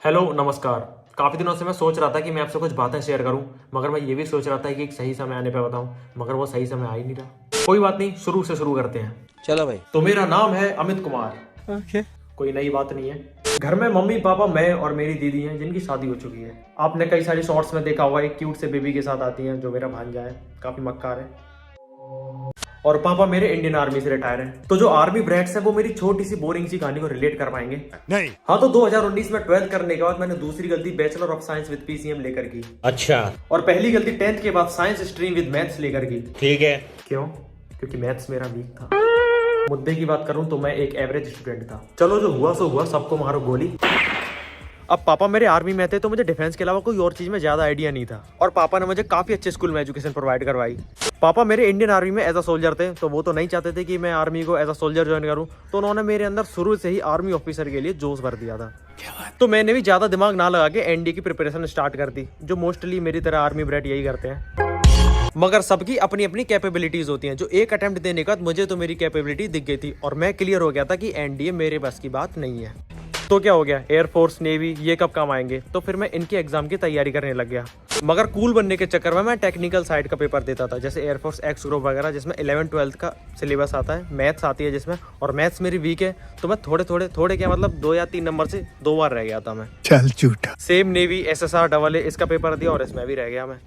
Hello नमस्कार। काफ़ी दिनों से मैं सोच रहा था कि मैं आपसे कुछ बातें शेयर करूं, मगर मैं ये भी सोच रहा था कि एक सही समय आने पे बताऊं, मगर वो सही समय आ ही नहीं रहा। कोई बात नहीं, शुरू से शुरू करते हैं। चलो भाई। तो मेरा नाम है अमित कुमार। ओके। कोई नई बात नहीं है। घर में मम्मी पापा मैं और मेरी दीदी हैं जिनकी शादी हो चुकी है। आपने कई सारी शॉर्ट्स में देखा होगा, एक क्यूट से बेबी के साथ आती हैं जो मेरा भांजा है, काफ़ी मक्कार है। और पापा मेरे इंडियन आर्मी से रिटायर हैं। तो जो आर्मी ब्रैट्स है वो मेरी छोटी सी बोरिंग सी कहानी को रिलेट कर पाएंगे। नहीं। हाँ, तो 2019 में 12th करने के बाद मैंने दूसरी गलती bachelor of science with PCM लेकर की। अच्छा। और पहली गलती 10th के बाद साइंस स्ट्रीम विद मैथ्स लेकर की। ठीक है। क्यों? क्योंकि मैथ्स मेरा वीक था। मुद्दे की बात करूं तो मैं एक एवरेज स्टूडेंट था। चलो जो हुआ सो हुआ, सबको मारो गोली। अब पापा मेरे आर्मी में थे तो मुझे डिफेंस के अलावा कोई और चीज में ज्यादा आइडिया नहीं था, और पापा ने मुझे काफी अच्छे स्कूल में एजुकेशन प्रोवाइड करवाई। पापा मेरे इंडियन आर्मी में एज अ सोल्जर थे, तो वो तो नहीं चाहते थे कि मैं आर्मी को एज अ सोल्जर ज्वाइन करूं, तो उन्होंने मेरे अंदर शुरू से ही आर्मी ऑफिसर के लिए जोश भर दिया था। तो मैंने भी ज्यादा दिमाग ना लगा के एनडीए की प्रिपरेशन स्टार्ट कर दी, जो मोस्टली मेरी तरह आर्मी ब्रेड यही करते हैं। मगर सबकी अपनी अपनी कैपेबिलिटीज होती हैं। जो एक अटेम्प्ट देने के बाद मुझे तो मेरी कैपेबिलिटी दिख गई थी और मैं क्लियर हो गया था कि एनडीए मेरे बस की बात नहीं है। तो क्या हो गया, एयरफोर्स नेवी ये कब काम आएंगे, तो फिर मैं इनके एग्जाम की तैयारी करने लग गया। मगर कूल बनने के चक्कर में मैं टेक्निकल साइड का पेपर देता था, जैसे एयरफोर्स एक्स ग्रुप वगैरह, जिसमें 11th-12th का सिलेबस आता है, मैथ्स आती है जिसमें, और मैथ्स मेरी वीक है, तो मैं थोड़े क्या मतलब 2 या 3 नंबर से 2 बार रह गया था मैं। चल झूठा। सेम नेवी SSR AA इसका पेपर दिया और इसमें भी रह गया मैं।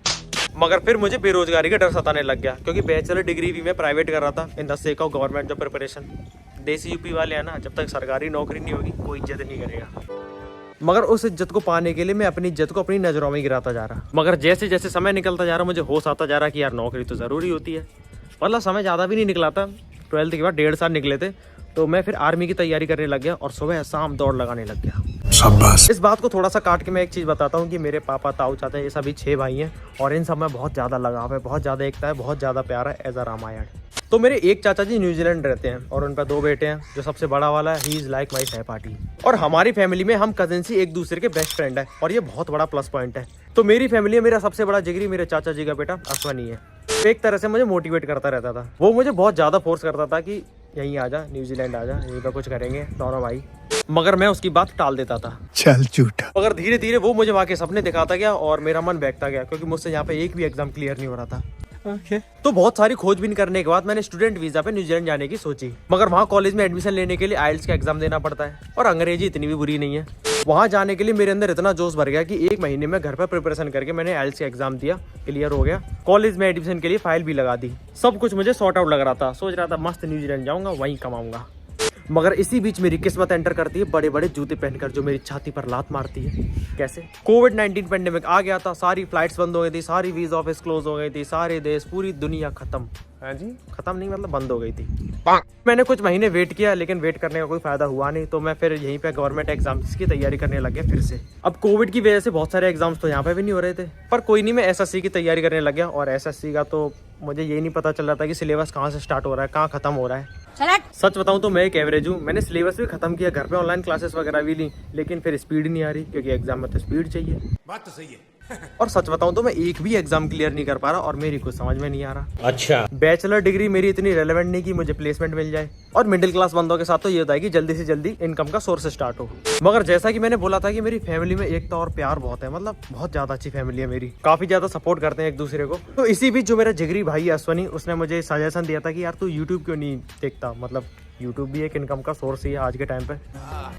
मगर फिर मुझे बेरोजगारी का डर सताने लग गया, क्योंकि बैचलर डिग्री भी मैं प्राइवेट कर रहा था in the sake of government job preparation. देसी यूपी वाले हैं ना, जब तक सरकारी नौकरी नहीं होगी कोई इज्जत नहीं करेगा। मगर उस इज्जत को पाने के लिए मैं अपनी इज्जत को अपनी नजरों में गिराता जा रहा। मगर जैसे जैसे समय निकलता जा रहा मुझे होश आता जा रहा कि यार नौकरी तो जरूरी होती है। मतलब समय ज़्यादा भी नहीं निकला था, 12th के बाद 1.5 साल निकले थे, तो मैं फिर आर्मी की तैयारी करने लग गया और सुबह शाम दौड़ लगाने लग गया। शाबाश। इस बात को थोड़ा सा काट के मैं एक चीज़ बताता हूँ कि मेरे पापा ताऊ चाचा ये सभी 6 भाई हैं, और इन सब में बहुत ज़्यादा लगाव है, बहुत ज़्यादा एकता है, बहुत ज़्यादा प्यार है, एज अ रामायण। तो मेरे एक चाचा जी न्यूजीलैंड रहते हैं और उन पर 2 बेटे हैं। जो सबसे बड़ा वाला है, ही इज़ लाइक माई सहपाठी। और हमारी फैमिली में हम कजिन्स ही एक दूसरे के बेस्ट फ्रेंड है, और ये बहुत बड़ा प्लस पॉइंट है। तो मेरी फैमिली में मेरा सबसे बड़ा जिगरी मेरे चाचा जी का बेटा अश्वनी है। एक तरह से मुझे मोटिवेट करता रहता था। वो मुझे बहुत ज़्यादा फोर्स करता था कि यहीं आ जा, न्यूजीलैंड आ जा, यहीं पर कुछ करेंगे दोनों भाई। मगर मैं उसकी बात टाल देता था। चल झूठा। मगर धीरे धीरे वो मुझे वहाँ के सपने दिखाता गया और मेरा मन बहकता गया, क्योंकि मुझसे यहाँ पे एक भी एग्जाम क्लियर नहीं हो रहा था। ओके। तो बहुत सारी खोजबीन करने के बाद मैंने स्टूडेंट वीजा पे न्यूजीलैंड जाने की सोची। मगर वहाँ कॉलेज में एडमिशन लेने के लिए आइल्स का एग्जाम देना पड़ता है, और अंग्रेजी इतनी भी बुरी नहीं है। वहाँ जाने के लिए मेरे अंदर इतना जोश भर गया कि 1 महीने में घर पर प्रिपरेशन करके मैंने आइल्स का एग्जाम दिया, क्लियर हो गया। कॉलेज में एडमिशन के लिए फाइल भी लगा दी। सब कुछ मुझे सॉर्ट आउट लग रहा था। सोच रहा था मस्त न्यूजीलैंड जाऊंगा, वहीं कमाऊंगा। मगर इसी बीच मेरी किस्मत एंटर करती है बड़े बड़े जूते पहनकर, जो मेरी छाती पर लात मारती है। कैसे? कोविड-19 पेंडेमिक आ गया था, सारी फ्लाइट्स बंद हो गई थी, सारी वीजा ऑफिस क्लोज हो गई थी, सारे देश, पूरी दुनिया खत्म। हाँ जी, खत्म नहीं मतलब बंद हो गई थी। मैंने कुछ महीने वेट किया, लेकिन वेट करने का कोई फायदा हुआ नहीं, तो मैं फिर यहीं पे गवर्नमेंट एग्जाम्स की तैयारी करने लग गया फिर से। अब कोविड की वजह से बहुत सारे एग्जाम्स तो यहाँ पे भी नहीं हो रहे थे, पर कोई नहीं, मैं SSC की तैयारी करने लग गया। और SSC का तो मुझे यही नहीं पता चल रहा था कि सिलेबस कहाँ से स्टार्ट हो रहा है, कहाँ खत्म हो रहा है। सच बताऊं तो मैं एक एवरेज हूँ। मैंने सिलेबस भी खत्म किया, घर पे ऑनलाइन क्लासेस वगैरह भी ली, लेकिन फिर स्पीड नहीं आ रही, क्योंकि एग्जाम में तो स्पीड चाहिए। बात तो सही है। और सच बताऊं तो मैं एक भी एग्जाम क्लियर नहीं कर पा रहा, और मेरी कुछ समझ में नहीं आ रहा। अच्छा। बैचलर डिग्री मेरी इतनी रेलेवेंट नहीं कि मुझे प्लेसमेंट मिल जाए, और मिडिल क्लास बंदों के साथ तो ये होता है कि जल्दी से जल्दी इनकम का सोर्स स्टार्ट हो। मगर जैसा कि मैंने बोला था कि मेरी फैमिली में एकता और प्यार बहुत है, मतलब बहुत ज्यादा अच्छी फैमिली है मेरी, काफी ज्यादा सपोर्ट करते हैं एक दूसरे को। तो इसी बीच जो मेरा जिगरी भाई है अश्वनी, उसने मुझे सजेशन दिया था कि यार तू यूट्यूब क्यों नहीं देखता, मतलब यूट्यूब भी एक इनकम का सोर्स ही है आज के टाइम पे।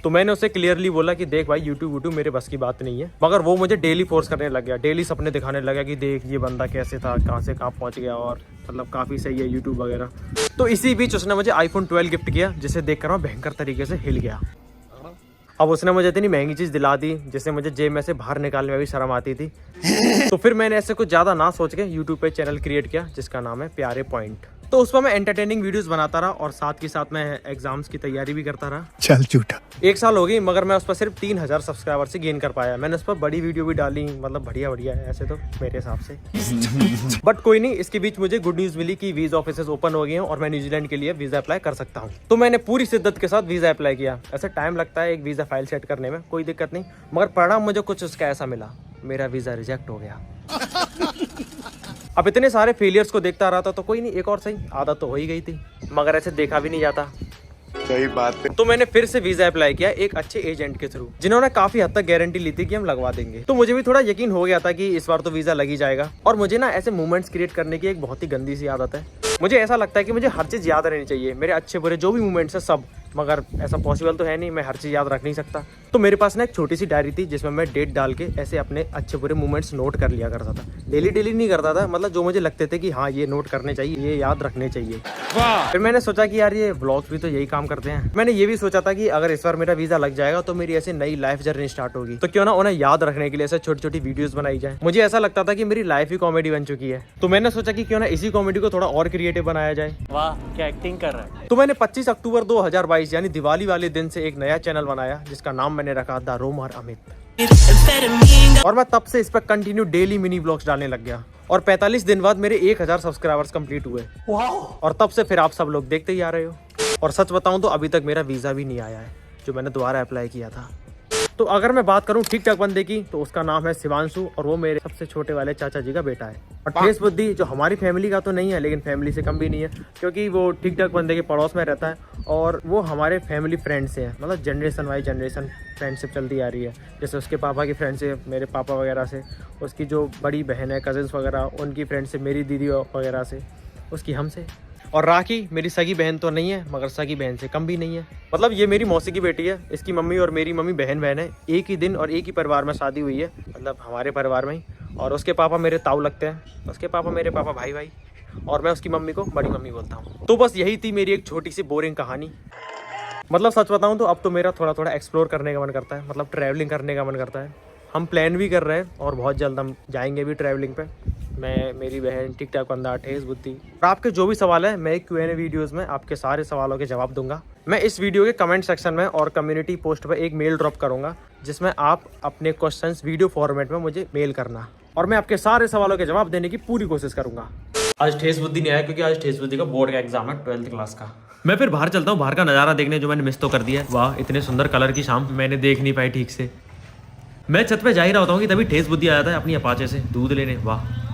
तो मैंने उसे क्लियरली बोला कि देख भाई, यूट्यूब मेरे बस की बात नहीं है। मगर वो मुझे डेली फोर्स करने लग गया, डेली सपने दिखाने लगा कि देख ये बंदा कैसे था, कहाँ से कहाँ पहुँच गया, और मतलब काफ़ी सही है यूट्यूब वगैरह। तो इसी बीच उसने मुझे iPhone 12 गिफ्ट किया, जिसे देखकर मैं भयंकर तरीके से हिल गया। अब उसने मुझे इतनी महंगी चीज़ दिला दी जिससे मुझे जेब में से बाहर निकालने में भी शर्म आती थी। तो फिर मैंने ऐसे कुछ ज़्यादा ना सोच के यूट्यूब पे चैनल क्रिएट किया, जिसका नाम है प्यारे पॉइंट। तो उस पर मैं एंटरटेनिंग वीडियोस बनाता रहा, और साथ के साथ मैं एग्जाम्स की तैयारी भी करता रहा। चल झूठा। 1 साल हो गई, मगर मैं उस पर सिर्फ 3000 सब्सक्राइबर से गेन कर पाया। मैंने उस पर बड़ी वीडियो भी डाली, मतलब बढ़िया है ऐसे तो मेरे हिसाब से। बट कोई नहीं, इसके बीच मुझे गुड न्यूज़ मिली कि वीजा ऑफिसेस ओपन हो गए हैं और मैं न्यूजीलैंड के लिए वीजा अप्लाई कर सकता हूँ। तो मैंने पूरी शिद्दत के साथ वीजा अप्लाई किया। ऐसे टाइम लगता है एक वीजा फाइल सेट करने में, कोई दिक्कत नहीं, मगर परिणाम मुझे कुछ उसका ऐसा मिला, मेरा वीजा रिजेक्ट हो गया। अब इतने सारे फेलियर्स को देखता रहा था, तो कोई नहीं, एक और सही, आदत तो हो ही गई थी, मगर ऐसे देखा भी नहीं जाता। सही बात है। तो मैंने फिर से वीजा अप्लाई किया एक अच्छे एजेंट के थ्रू, जिन्होंने काफी हद तक गारंटी ली थी कि हम लगवा देंगे। तो मुझे भी थोड़ा यकीन हो गया था कि इस बार तो वीजा लग ही जाएगा। और मुझे ना ऐसे मूवमेंट्स क्रिएट करने की एक बहुत ही गंदी सी आदत है। मुझे ऐसा लगता है कि मुझे हर चीज याद रहनी चाहिए, मेरे अच्छे बुरे जो भी मूवमेंट्स है सब। मगर ऐसा पॉसिबल तो है नहीं, मैं हर चीज याद रख नहीं सकता। तो मेरे पास ना एक छोटी सी डायरी थी जिसमें मैं डेट डाल के ऐसे अपने अच्छे बुरे मूवमेंट्स नोट कर लिया करता था। डेली नहीं करता था, मतलब जो मुझे लगते थे कि हाँ ये नोट करने चाहिए, ये याद रखने चाहिए। फिर मैंने सोचा कि यार ये व्लॉग्स भी तो यही काम करते हैं। मैंने ये भी सोचा था कि अगर इस बार मेरा वीजा लग जाएगा तो मेरी ऐसे नई लाइफ जर्नी स्टार्ट होगी, तो क्यों ना उन्हें याद रखने के लिए ऐसे छोटी छोटी वीडियोस बनाई जाए। मुझे ऐसा लगता था कि मेरी लाइफ ही कॉमेडी बन चुकी है, तो मैंने सोचा कि क्यों ना इसी कॉमेडी को थोड़ा और क्रिएटिव बनाया जाए। वाह क्या एक्टिंग कर रहा है। तो मैंने 25 अक्टूबर 2022 यानी दिवाली वाले दिन से एक नया चैनल बनाया जिसका नाम मैंने रखा द रोमर अमित। और मैं तब से इस पर कंटिन्यू डेली मिनी ब्लॉग्स डालने लग गया। और 45 दिन बाद मेरे 1000 सब्सक्राइबर्स कंप्लीट हुए। और तब से फिर आप सब लोग देखते ही आ रहे हो। और सच बताऊं तो अभी तक मेरा वीजा भी नहीं आया है, जो मैंने दोबारा अप्लाई किया था। तो अगर मैं बात करूं ठीक ठाक बंदे की, तो उसका नाम है शिवांशु और वो मेरे सबसे छोटे वाले चाचा जी का बेटा है। और ठेस बुद्धि जो हमारी फैमिली का तो नहीं है, लेकिन फैमिली से कम भी नहीं है, क्योंकि वो ठीक ठाक बंदे के पड़ोस में रहता है। और वो हमारे फैमिली फ्रेंड से है, मतलब जनरेशन वाइज जनरेशन फ्रेंडशिप चलती आ रही है। जैसे उसके पापा की फ्रेंड से मेरे पापा वगैरह से, उसकी जो बड़ी बहन है कजिन्स वगैरह उनकी फ्रेंड से, मेरी दीदी वगैरह से, उसकी हमसे। और राखी मेरी सगी बहन तो नहीं है, मगर सगी बहन से कम भी नहीं है। मतलब ये मेरी मौसी की बेटी है, इसकी मम्मी और मेरी मम्मी बहन है। एक ही दिन और एक ही परिवार में शादी हुई है, मतलब हमारे परिवार में ही। और उसके पापा मेरे ताऊ लगते हैं, उसके पापा मेरे पापा भाई। और मैं उसकी मम्मी को बड़ी मम्मी बोलता हूँ। तो बस यही थी मेरी एक छोटी सी बोरिंग कहानी। मतलब सच बताऊँ तो अब तो मेरा थोड़ा थोड़ा एक्सप्लोर करने का मन करता है, मतलब ट्रैवलिंग करने का मन करता है। हम प्लान भी कर रहे हैं और बहुत जल्द हम जाएंगे भी ट्रैवलिंग पे। मैं, मेरी बहन, टिक टाक बंदा, ठेस बुद्धि। और आपके जो भी सवाल है मैं Q&A वीडियोस में आपके सारे सवालों के जवाब दूंगा। मैं इस वीडियो के कमेंट सेक्शन में और कम्युनिटी पोस्ट पर एक मेल ड्रॉप करूंगा, जिसमें आप अपने क्वेश्चंस वीडियो फॉर्मेट में मुझे मेल करना, और मैं आपके सारे सवालों के जवाब देने की पूरी कोशिश करूंगा। आज ठेस बुद्धि नहीं आया क्योंकि आज ठेस बुद्धि का बोर्ड का एग्जाम है 12th क्लास का। मैं फिर बाहर चलता हूँ, बाहर का नज़ारा देखने, जो मैंने मिस तो कर दिया है। वाह इतने सुंदर कलर की शाम मैंने देख नहीं पाई ठीक से। मैं छत पे जा ही रहा होता हूँ कि तभी ठेस बुद्धि आया था अपनी अपाचे से दूध लेने। वाह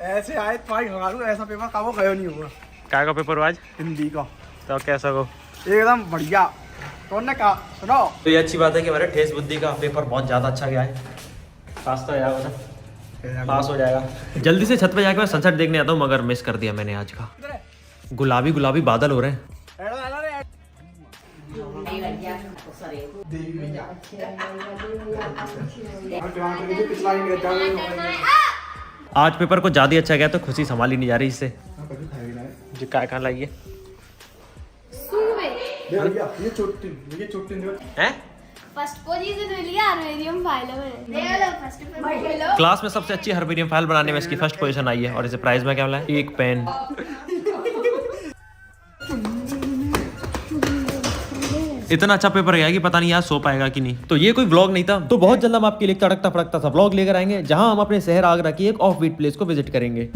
ऐसे आए ऐसा पेपर का वो गयो नहीं हुआ। क्या का पेपर आज? हिंदी का। तो कैसा हो? एकदम बढ़िया। कौन ने कहा? सुनो, तो ये अच्छी बात है कि हमारे ठेस बुद्धि का पेपर बहुत ज़्यादा अच्छा गया है। पास तो जाएगा ना, पास हो जाएगा। जल्दी से छत पे जाकर मैं सनसेट देखने आता हूँ, मगर मिस कर दिया मैंने आज का। गुलाबी गुलाबी बादल हो रहे हैं। आज पेपर को ज़्यादा अच्छा गया तो खुशी संभाली नहीं जा रही इससे। जी कहाँ लाइए ये चोटी हैं? फर्स्ट पोजीशन मिली हारमोनियम फाइल में। फर्स्ट क्लास में सबसे अच्छी हारमोनियम फाइल बनाने में इसकी फर्स्ट पोजीशन आई है। और इसे प्राइज में क्या मिला है? एक पेन। इतना अच्छा पेपर गया कि पता नहीं यार सो पाएगा कि नहीं। तो ये कोई व्लॉग नहीं था, तो बहुत जल्द हम आपके लिए तड़कता फड़कता सा व्लॉग लेकर आएंगे, जहां हम अपने शहर आगरा की एक ऑफ बीट प्लेस को विजिट करेंगे।